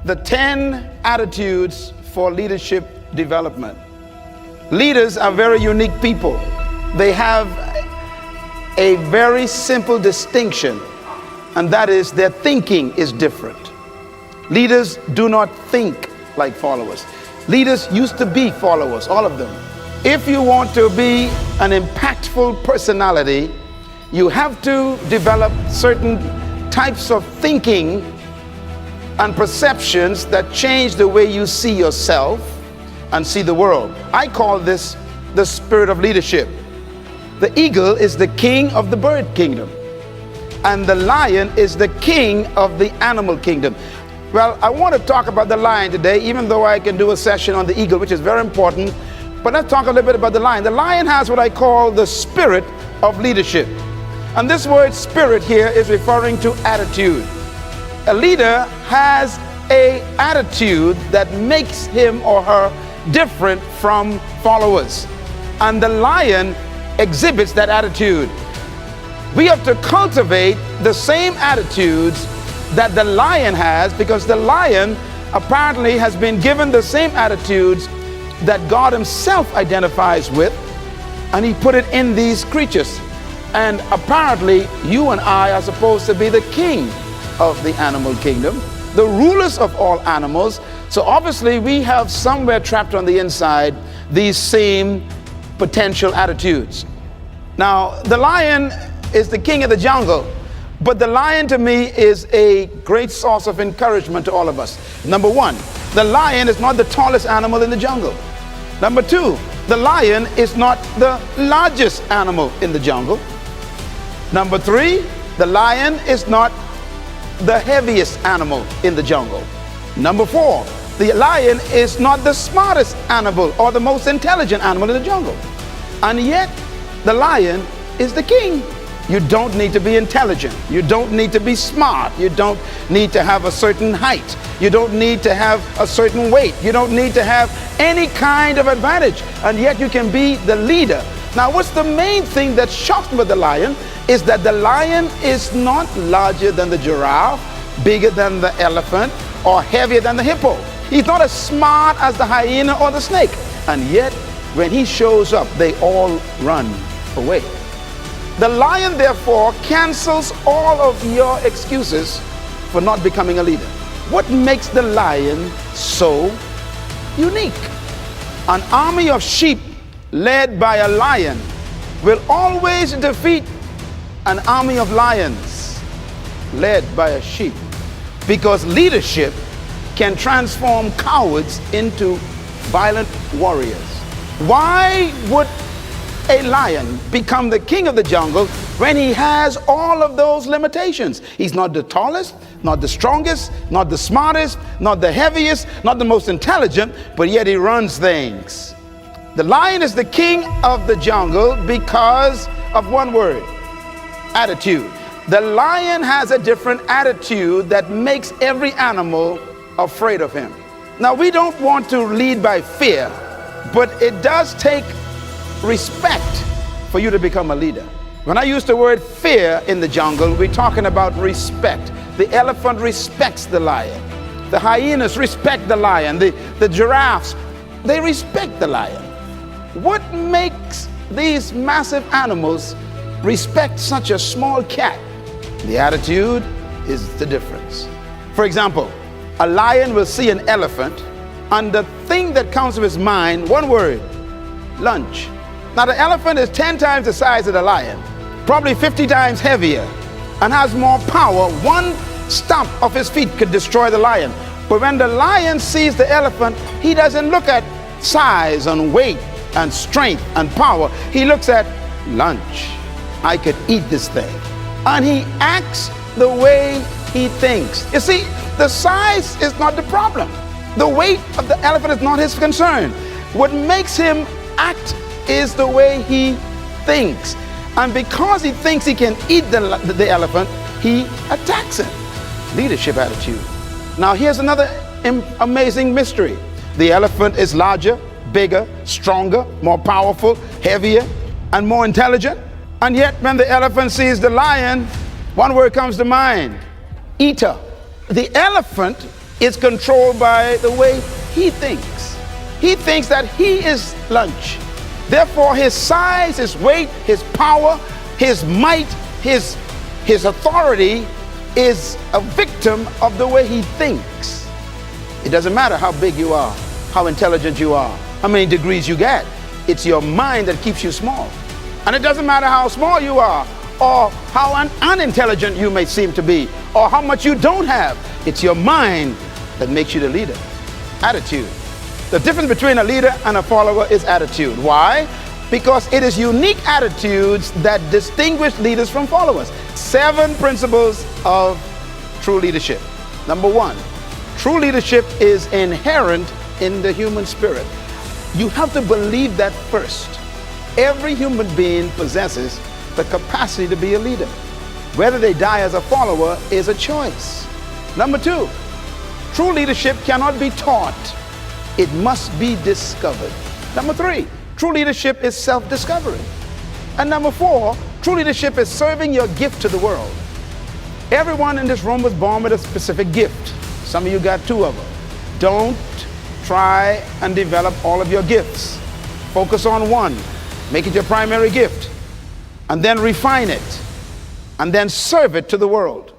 the 10 attitudes for leadership development. Leaders are very unique people. They have a very simple distinction, and that is their thinking is different. Leaders do not think like followers. Leaders used to be followers, all of them. If you want to be an impactful personality, you have to develop certain types of thinking and perceptions that change the way you see yourself and see the world. I call this the spirit of leadership. The eagle is the king of the bird kingdom, and the lion is the king of the animal kingdom. Well, I want to talk about the lion today, even though I can do a session on the eagle, which is very important. But let's talk a little bit about the lion. The lion has what I call the spirit of leadership. And this word spirit here is referring to attitude. A leader has an attitude that makes him or her different from followers. And the lion exhibits that attitude. We have to cultivate the same attitudes that the lion has, because the lion apparently has been given the same attitudes that God himself identifies with, and he put it in these creatures. And apparently you and I are supposed to be the king of the animal kingdom, the rulers of all animals. So obviously we have somewhere trapped on the inside these same potential attitudes. Now, the lion is the king of the jungle, but the lion to me is a great source of encouragement to all of us. Number one, the lion is not the tallest animal in the jungle. Number two, the lion is not the largest animal in the jungle. Number three, the lion is not the heaviest animal in the jungle. Number four, the lion is not the smartest animal or the most intelligent animal in the jungle. And yet, the lion is the king. You don't need to be intelligent. You don't need to be smart. You don't need to have a certain height. You don't need to have a certain weight. You don't need to have any kind of advantage. And yet you can be the leader. Now, what's the main thing that shocks me with the lion is that the lion is not larger than the giraffe, bigger than the elephant, or heavier than the hippo. He's not as smart as the hyena or the snake. And yet, when he shows up, they all run away. The lion, therefore, cancels all of your excuses for not becoming a leader. What makes the lion so unique? An army of sheep led by a lion will always defeat an army of lions led by a sheep, because leadership can transform cowards into violent warriors. Why would a lion become the king of the jungle when he has all of those limitations? He's not the tallest, not the strongest, not the smartest, not the heaviest, not the most intelligent, but yet he runs things. The lion is the king of the jungle because of one word: attitude. The lion has a different attitude that makes every animal afraid of him. Now, we don't want to lead by fear, but it does take respect for you to become a leader. When I use the word fear in the jungle, we're talking about respect. The elephant respects the lion. The hyenas respect the lion. The giraffes, they respect the lion. What makes these massive animals respect such a small cat? The attitude is the difference. For example, a lion will see an elephant, and the thing that comes to his mind, one word: lunch. Now, the elephant is 10 times the size of the lion, probably 50 times heavier, and has more power. One stomp of his feet could destroy the lion. But when the lion sees the elephant, he doesn't look at size and weight and strength and power. He looks at lunch. I could eat this thing. And he acts the way he thinks. You see, the size is not the problem. The weight of the elephant is not his concern. What makes him act is the way he thinks. And because he thinks he can eat the elephant, he attacks him. Leadership attitude. Now, here's another amazing mystery. The elephant is larger, bigger, stronger, more powerful, heavier, and more intelligent. And yet, when the elephant sees the lion, one word comes to mind: eater. The elephant is controlled by the way he thinks. He thinks that he is lunch. Therefore, his size, his weight, his power, his might, his authority is a victim of the way he thinks. It doesn't matter how big you are, how intelligent you are, how many degrees you get. It's your mind that keeps you small. And it doesn't matter how small you are, or how unintelligent you may seem to be, or how much you don't have. It's your mind that makes you the leader. Attitude. The difference between a leader and a follower is attitude. Why? Because it is unique attitudes that distinguish leaders from followers. 7 principles of true leadership. Number 1, true leadership is inherent in the human spirit. You have to believe that first. Every human being possesses the capacity to be a leader. Whether they die as a follower is a choice. Number 2, true leadership cannot be taught. It must be discovered. Number 3, true leadership is self-discovery. And number 4, true leadership is serving your gift to the world. Everyone in this room was born with a specific gift. Some of you got 2 of them. Don't try and develop all of your gifts. Focus on one. Make it your primary gift. And then refine it. And then serve it to the world.